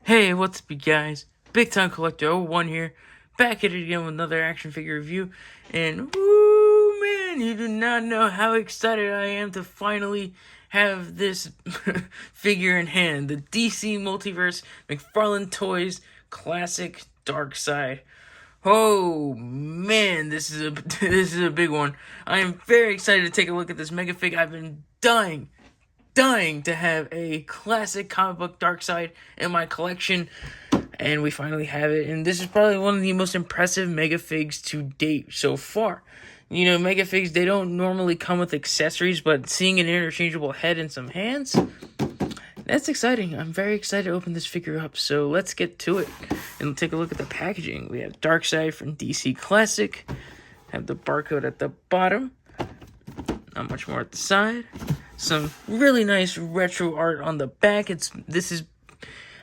Hey, what's up, you guys? Big Time Collector 01 here, back at it again with another action figure review. And, woo, man, you do not know how excited I am to finally have this figure in hand. The DC Multiverse McFarlane Toys Classic Darkseid. Oh man, this is a this is a big one. I am very excited to take a look at this Megafig. I've been dying to have a classic comic book Darkseid in my collection, and we finally have it. And this is probably one of the most impressive Megafigs to date so far. You know, Megafigs, they don't normally come with accessories, but seeing an interchangeable head and some hands, that's exciting. I'm very excited to open this figure up, so let's get to it and take a look at the packaging. We have Darkseid from DC Classic, have the barcode at the bottom, not much more at the side. Some really nice retro art on the back. I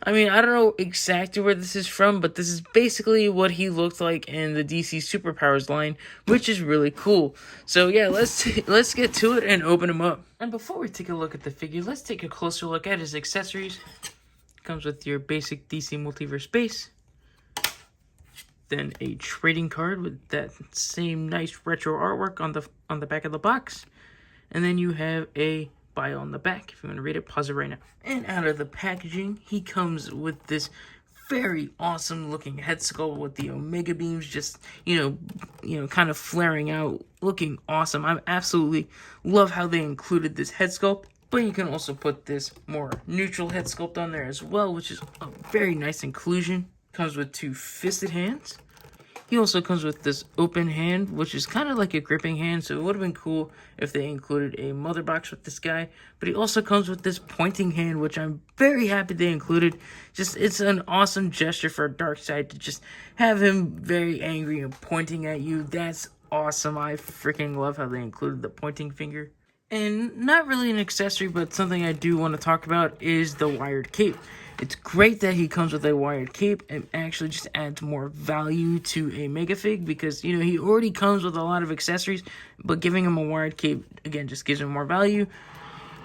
don't know exactly where this is from, but this is basically what he looked like in the DC Superpowers line, which is really cool. So yeah, let's get to it and open him up. And before we take a look at the figure, let's take a closer look at his accessories. Comes with your basic DC Multiverse base, then a trading card with that same nice retro artwork on the back of the box. And then you have a bio on the back. If you want to read it, pause it right now. And out of the packaging, he comes with this very awesome looking head sculpt with the Omega beams just, kind of flaring out, looking awesome. I absolutely love how they included this head sculpt. But you can also put this more neutral head sculpt on there as well, which is a very nice inclusion. Comes with two fisted hands. He also comes with this open hand, which is kind of like a gripping hand, so it would have been cool if they included a mother box with this guy. But he also comes with this pointing hand, which I'm very happy they included. It's an awesome gesture for Darkseid to just have him very angry and pointing at you. That's awesome. I freaking love how they included the pointing finger. And not really an accessory, but something I do want to talk about is the wired cape. It's great that he comes with a wired cape. It actually just adds more value to a Megafig because, he already comes with a lot of accessories, but giving him a wired cape, again, just gives him more value.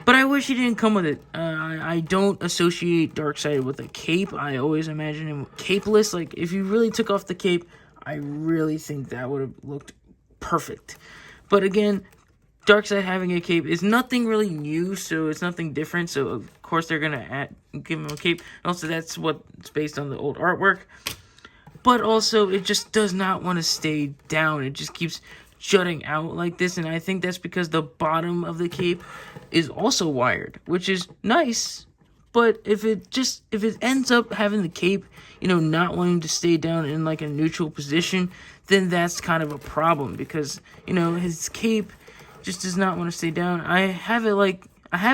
But I wish he didn't come with it. I don't associate Darkseid with a cape. I always imagine him capeless. Like, if you really took off the cape, I really think that would have looked perfect. But again, Darkseid having a cape is nothing really new, so it's nothing different. So, of course, they're going to give him a cape. And also, that's what's based on the old artwork. But also, it just does not want to stay down. It just keeps jutting out like this. And I think that's because the bottom of the cape is also wired, which is nice. But if it ends up having the cape, not wanting to stay down in like a neutral position, then that's kind of a problem. Because, his cape just does not want to stay down. I have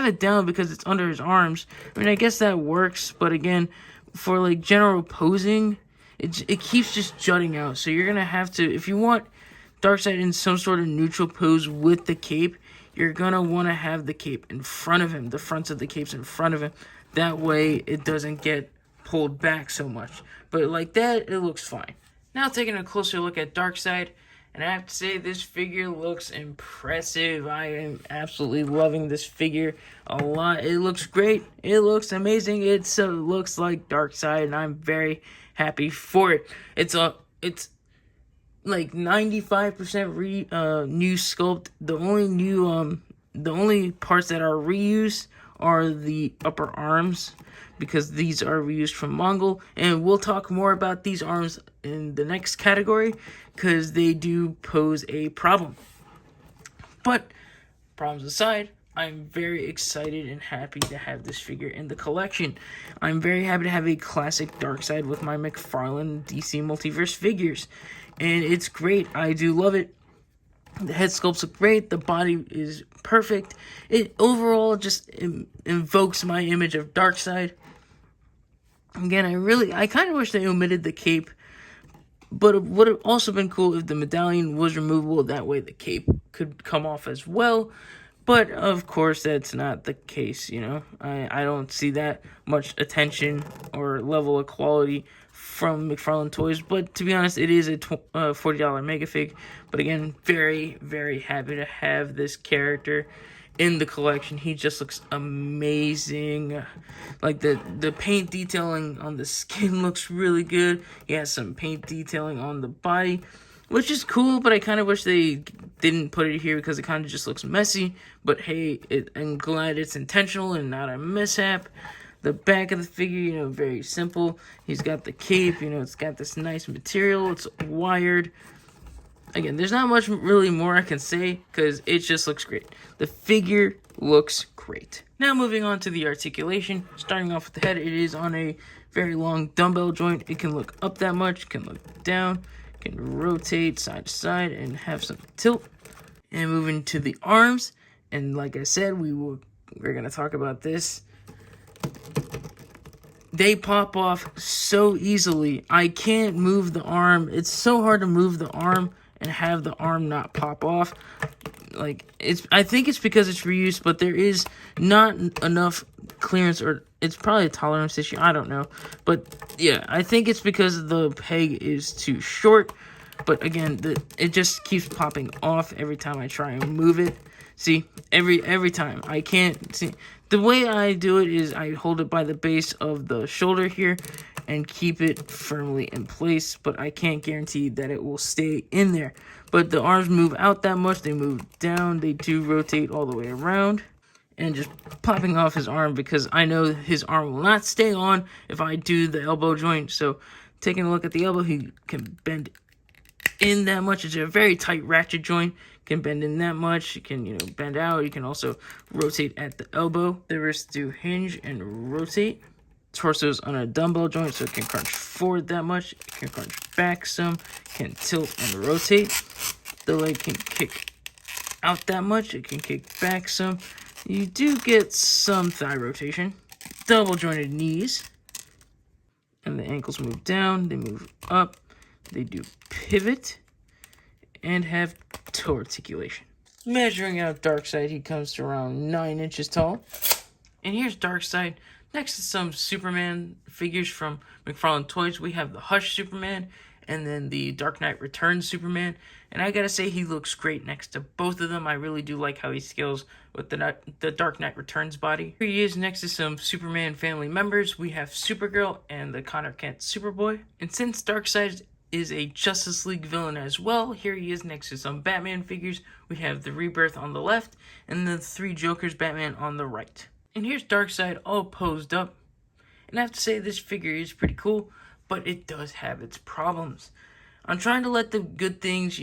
it down because it's under his arms. I guess that works, but again, for like general posing, it keeps just jutting out. So you're gonna have to, if you want Darkseid in some sort of neutral pose with the cape, you're gonna want to have the cape in front of him. The fronts of the cape's in front of him. That way, it doesn't get pulled back so much. But like that, it looks fine. Now taking a closer look at Darkseid. And I have to say, this figure looks impressive. I am absolutely loving this figure a lot. It looks great. It looks amazing. It looks like Darkseid, and I'm very happy for it. It's like 95% new sculpt. The only parts that are reused are the upper arms, because these are reused from Mongol, and we'll talk more about these arms in the next category, because they do pose a problem. But, problems aside, I'm very excited and happy to have this figure in the collection. I'm very happy to have a classic Darkseid with my McFarlane DC Multiverse figures, and it's great. I do love it. The head sculpts look great. The body is perfect. It overall just invokes my image of Darkseid. Again, I kind of wish they omitted the cape, but it would have also been cool if the medallion was removable. That way the cape could come off as well. But, of course, that's not the case, I don't see that much attention or level of quality from McFarlane Toys. But, to be honest, it is a $40 Megafig. But, again, very, very happy to have this character in the collection. He just looks amazing. Like the paint detailing on the skin looks really good. He has some paint detailing on the body, which is cool, but I kind of wish they didn't put it here because it kind of just looks messy. But hey, I'm glad it's intentional and not a mishap. The back of the figure, very simple. He's got the cape, it's got this nice material. It's wired. Again, there's not much really more I can say because it just looks great. The figure looks great. Now moving on to the articulation. Starting off with the head, it is on a very long dumbbell joint. It can look up that much, can look down, can rotate side to side and have some tilt. And moving to the arms, and like I said, we're going to talk about this. They pop off so easily. I can't move the arm. It's so hard to move the arm and have the arm not pop off. I think it's because it's reused, but there is not enough clearance, or it's probably a tolerance issue. I don't know. But yeah, I think it's because the peg is too short. But again, it just keeps popping off every time I try and move it. See, every time. I can't see. The way I do it is I hold it by the base of the shoulder here and keep it firmly in place, but I can't guarantee that it will stay in there. But the arms move out that much, they move down, they do rotate all the way around. And just popping off his arm because I know his arm will not stay on if I do the elbow joint. So taking a look at the elbow, he can bend in that much. It's a very tight ratchet joint. Can bend in that much. You can, bend out. You can also rotate at the elbow. The wrists do hinge and rotate. Torso's on a dumbbell joint, so it can crunch forward that much. It can crunch back some. Can tilt and rotate. The leg can kick out that much. It can kick back some. You do get some thigh rotation. Double jointed knees. And the ankles move down. They move up. They do pivot and have toe articulation. Measuring out Darkseid, he comes to around 9 inches tall. And here's Darkseid. Next to some Superman figures from McFarlane Toys, we have the Hush Superman and then the Dark Knight Returns Superman. And I gotta say, he looks great next to both of them. I really do like how he scales with the Dark Knight Returns body. Here he is next to some Superman family members. We have Supergirl and the Connor Kent Superboy. And since Darkseid is a Justice League villain as well, here he is next to some Batman figures. We have the Rebirth on the left and the 3 Jokers Batman on the right. And here's Darkseid all posed up. And I have to say, this figure is pretty cool, but it does have its problems. I'm trying to let the good things,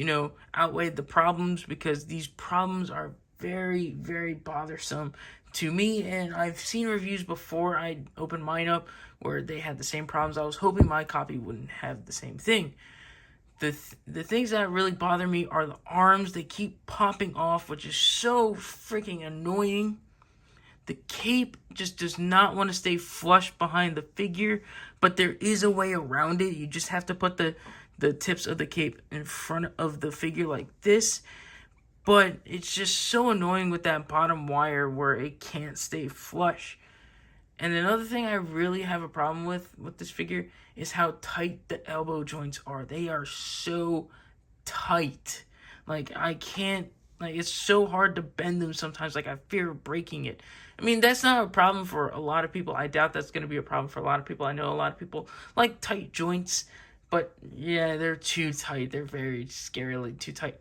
outweigh the problems, because these problems are very, very bothersome to me. And I've seen reviews before I opened mine up where they had the same problems. I was hoping my copy wouldn't have the same thing. The things that really bother me are the arms. They keep popping off, which is so freaking annoying. The cape just does not want to stay flush behind the figure, but there is a way around it. You just have to put the tips of the cape in front of the figure like this. But it's just so annoying with that bottom wire where it can't stay flush. And another thing I really have a problem with this figure is how tight the elbow joints are. They are so tight. I can't, it's so hard to bend them sometimes. I fear breaking it. I mean, that's not a problem for a lot of people. I doubt that's going to be a problem for a lot of people. I know a lot of people like tight joints, but yeah, they're too tight. They're very scarily too tight.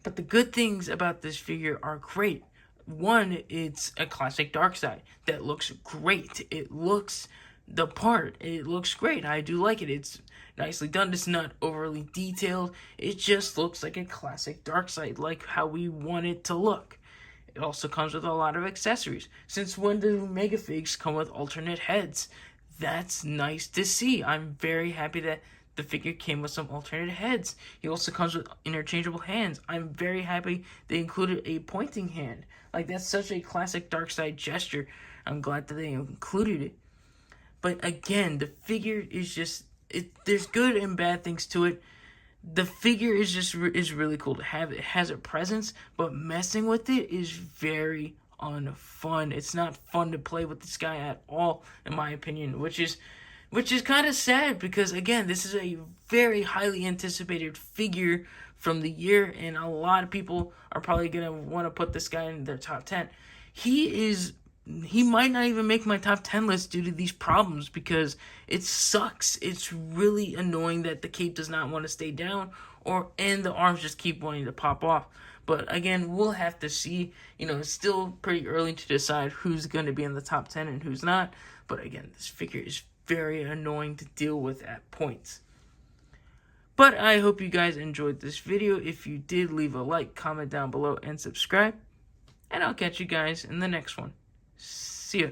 But the good things about this figure are great. One, it's a classic Darkseid that looks great. It looks the part. It looks great. I do like it. It's nicely done. It's not overly detailed. It just looks like a classic Darkseid, like how we want it to look. It also comes with a lot of accessories. Since when do Megafigs come with alternate heads? That's nice to see. I'm very happy that the figure came with some alternate heads. He also comes with interchangeable hands. I'm very happy they included a pointing hand. That's such a classic Darkseid gesture. I'm glad that they included it. But again, the figure is just, there's good and bad things to it. The figure is really cool to have. It has a presence, but messing with it is very unfun. It's not fun to play with this guy at all, in my opinion, which is which is kind of sad because, again, this is a very highly anticipated figure from the year, and a lot of people are probably going to want to put this guy in their top 10. He might not even make my top 10 list due to these problems because it sucks. It's really annoying that the cape does not want to stay down, and the arms just keep wanting to pop off. But again, we'll have to see. It's still pretty early to decide who's going to be in the top 10 and who's not. But again, this figure is very annoying to deal with at points. But I hope you guys enjoyed this video. If you did, leave a like, comment down below, and subscribe. And I'll catch you guys in the next one. See ya.